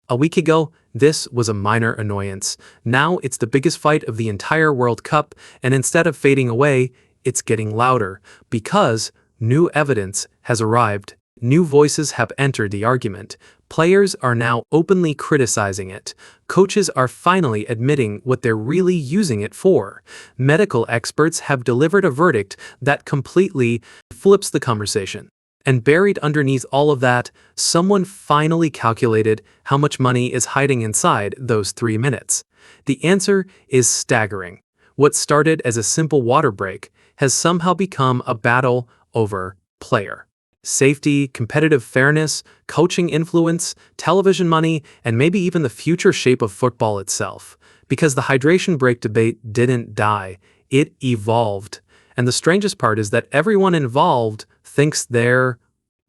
A week ago, this was a minor annoyance. Now it's the biggest fight of the entire World Cup, and instead of fading away, it's getting louder because new evidence has arrived. New voices have entered the argument. Players are now openly criticizing it. Coaches are finally admitting what they're really using it for. Medical experts have delivered a verdict that completely flips the conversation. And buried underneath all of that, someone finally calculated how much money is hiding inside those 3 minutes. The answer is staggering. What started as a simple water break has somehow become a battle over player safety, competitive fairness, coaching influence, television money, and maybe even the future shape of football itself. Because the hydration break debate didn't die, it evolved. And the strangest part is that everyone involved thinks they're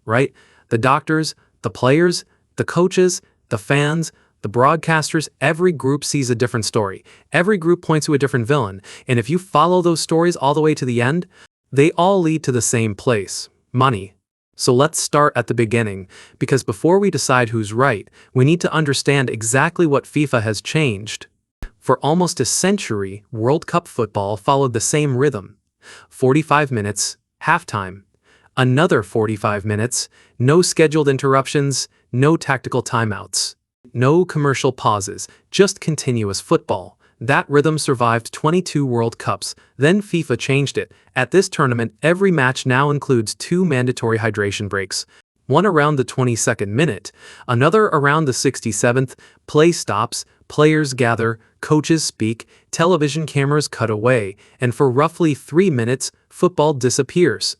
right. The doctors, the players, the coaches, the fans, the broadcasters, every group sees a different story. Every group points to a different villain. And if you follow those stories all the way to the end, they all lead to the same place: money. So let's start at the beginning, because before we decide who's right, we need to understand exactly what FIFA has changed. For almost a century, World Cup football followed the same rhythm: 45 minutes, halftime. Another 45 minutes, no scheduled interruptions, no tactical timeouts, no commercial pauses, just continuous football. That rhythm survived 22 World Cups, then FIFA changed it. At this tournament, every match now includes 2 mandatory hydration breaks, one around the 22nd minute, another around the 67th. Play stops, players gather, coaches speak, television cameras cut away, and for roughly 3 minutes, football disappears.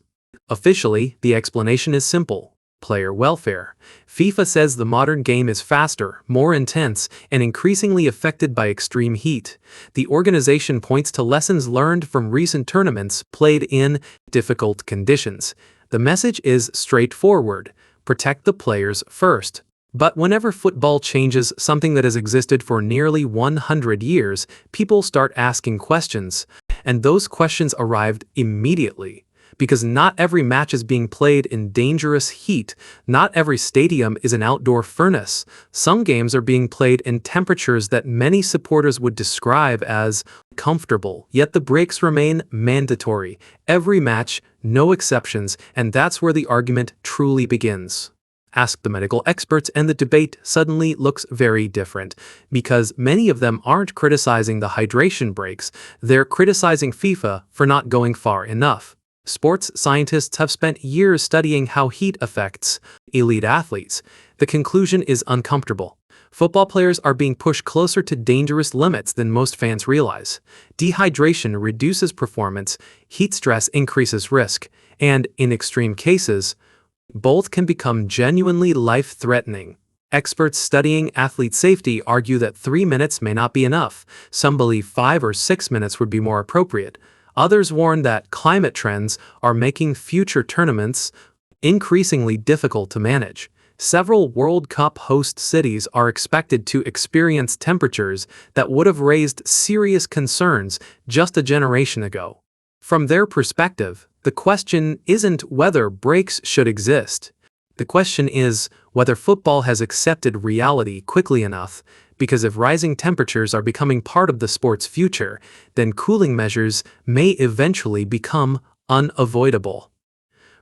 Officially, the explanation is simple: player welfare. FIFA says the modern game is faster, more intense, and increasingly affected by extreme heat. The organization points to lessons learned from recent tournaments played in difficult conditions. The message is straightforward: protect the players first. But whenever football changes something that has existed for nearly 100 years, people start asking questions. And those questions arrived immediately. Because not every match is being played in dangerous heat. Not every stadium is an outdoor furnace. Some games are being played in temperatures that many supporters would describe as comfortable. Yet the breaks remain mandatory. Every match, no exceptions, and that's where the argument truly begins. Ask the medical experts and the debate suddenly looks very different, because many of them aren't criticizing the hydration breaks, they're criticizing FIFA for not going far enough. Sports scientists have spent years studying how heat affects elite athletes. The conclusion is uncomfortable. Football players are being pushed closer to dangerous limits than most fans realize. Dehydration reduces performance, heat stress increases risk, and, in extreme cases, both can become genuinely life-threatening. Experts studying athlete safety argue that 3 minutes may not be enough. Some believe 5 or 6 minutes would be more appropriate. Others warn that climate trends are making future tournaments increasingly difficult to manage. Several World Cup host cities are expected to experience temperatures that would have raised serious concerns just a generation ago. From their perspective, the question isn't whether breaks should exist. The question is whether football has accepted reality quickly enough. Because if rising temperatures are becoming part of the sport's future, then cooling measures may eventually become unavoidable.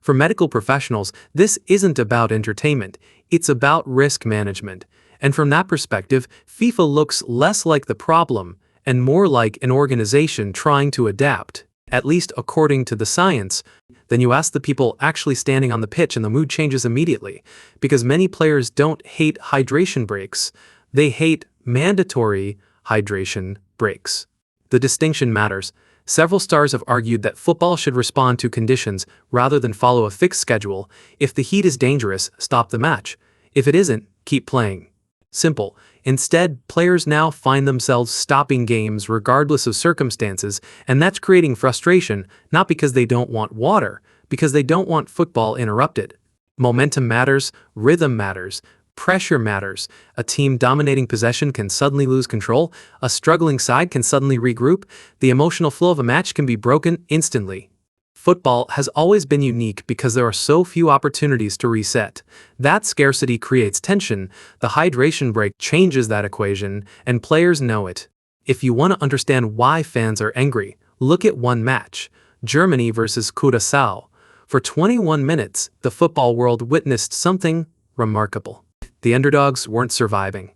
For medical professionals, this isn't about entertainment, it's about risk management. And from that perspective, FIFA looks less like the problem and more like an organization trying to adapt, at least according to the science. Then you ask the people actually standing on the pitch and the mood changes immediately, because many players don't hate hydration breaks. They hate mandatory hydration breaks. The distinction matters. Several stars have argued that football should respond to conditions rather than follow a fixed schedule. If the heat is dangerous, stop the match. If it isn't, keep playing. Simple. Instead, players now find themselves stopping games regardless of circumstances, and that's creating frustration, not because they don't want water, because they don't want football interrupted. Momentum matters, rhythm matters, pressure matters. A team dominating possession can suddenly lose control. A struggling side can suddenly regroup. The emotional flow of a match can be broken instantly. Football has always been unique because there are so few opportunities to reset. That scarcity creates tension, the hydration break changes that equation, and players know it. If you want to understand why fans are angry, look at one match, Germany versus Curaçao. For 21 minutes, the football world witnessed something remarkable. The underdogs weren't surviving.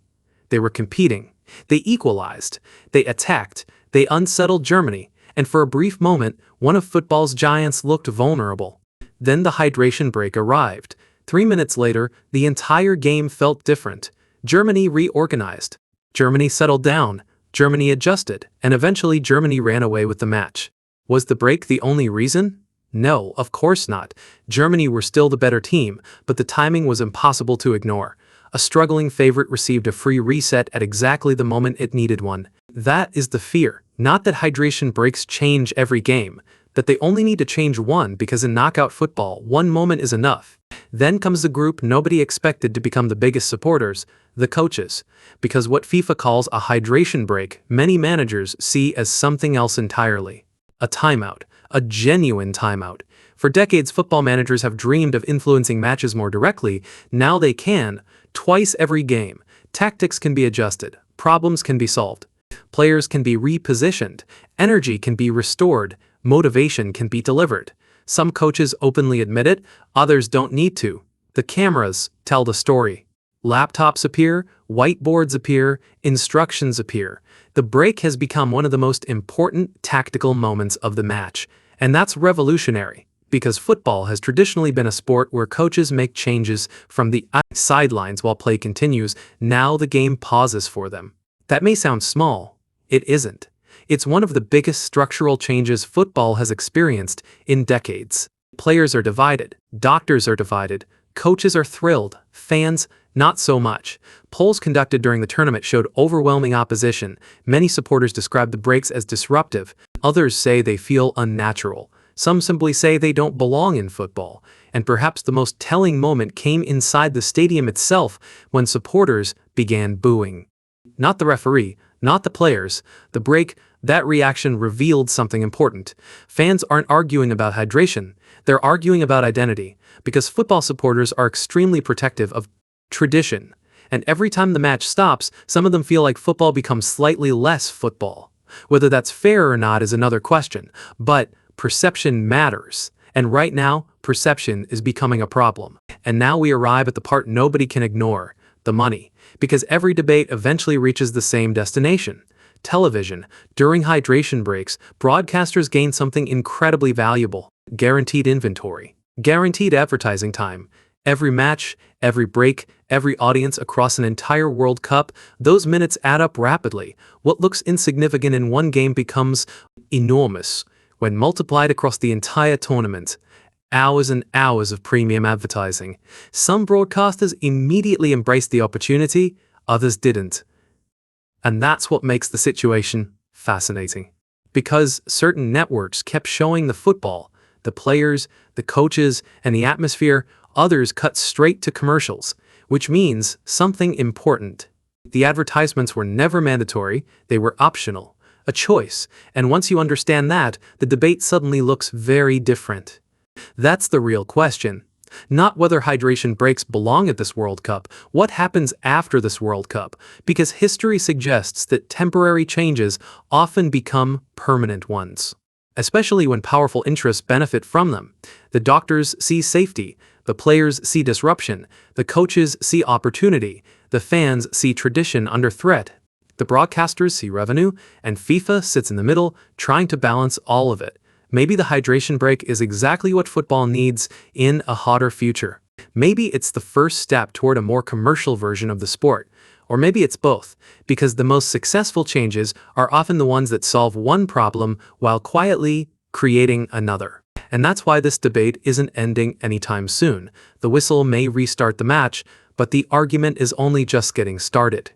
They were competing. They equalized. They attacked. They unsettled Germany. And for a brief moment, one of football's giants looked vulnerable. Then the hydration break arrived. 3 minutes later, the entire game felt different. Germany reorganized. Germany settled down. Germany adjusted. And eventually Germany ran away with the match. Was the break the only reason? No, of course not. Germany were still the better team, but the timing was impossible to ignore. A struggling favorite received a free reset at exactly the moment it needed one. That is the fear. Not that hydration breaks change every game, that they only need to change one because in knockout football, one moment is enough. Then comes the group nobody expected to become the biggest supporters, the coaches. Because what FIFA calls a hydration break, many managers see as something else entirely. A timeout. A genuine timeout. For decades, football managers have dreamed of influencing matches more directly. Now they can. Twice every game. Tactics can be adjusted. Problems can be solved. Players can be repositioned. Energy can be restored. Motivation can be delivered. Some coaches openly admit it, others don't need to. The cameras tell the story. Laptops appear, whiteboards appear, instructions appear. The break has become one of the most important tactical moments of the match. And that's revolutionary, because football has traditionally been a sport where coaches make changes from the sidelines while play continues. Now the game pauses for them. That may sound small. It isn't. It's one of the biggest structural changes football has experienced in decades. Players are divided. Doctors are divided. Coaches are thrilled. Fans, not so much. Polls conducted during the tournament showed overwhelming opposition. Many supporters describe the breaks as disruptive. Others say they feel unnatural. Some simply say they don't belong in football. And perhaps the most telling moment came inside the stadium itself when supporters began booing. Not the referee, not the players. The break, that reaction revealed something important. Fans aren't arguing about hydration. They're arguing about identity. Because football supporters are extremely protective of tradition. And every time the match stops, some of them feel like football becomes slightly less football. Whether that's fair or not is another question, but perception matters. And right now, perception is becoming a problem. And now we arrive at the part nobody can ignore, the money. Because every debate eventually reaches the same destination. Television. During hydration breaks, broadcasters gain something incredibly valuable: guaranteed inventory, guaranteed advertising time. Every match, every break, every audience across an entire World Cup, those minutes add up rapidly. What looks insignificant in one game becomes enormous when multiplied across the entire tournament. Hours and hours of premium advertising. Some broadcasters immediately embraced the opportunity, others didn't. And that's what makes the situation fascinating. Because certain networks kept showing the football, the players, the coaches, and the atmosphere, others cut straight to commercials, which means something important. The advertisements were never mandatory, they were optional, a choice, and once you understand that, the debate suddenly looks very different. That's the real question. Not whether hydration breaks belong at this World Cup, what happens after this World Cup, because history suggests that temporary changes often become permanent ones. Especially when powerful interests benefit from them. The doctors see safety, the players see disruption, the coaches see opportunity, the fans see tradition under threat, the broadcasters see revenue, and FIFA sits in the middle, trying to balance all of it. Maybe the hydration break is exactly what football needs in a hotter future. Maybe it's the first step toward a more commercial version of the sport. Or maybe it's both, because the most successful changes are often the ones that solve one problem while quietly creating another. And that's why this debate isn't ending anytime soon. The whistle may restart the match, but the argument is only just getting started.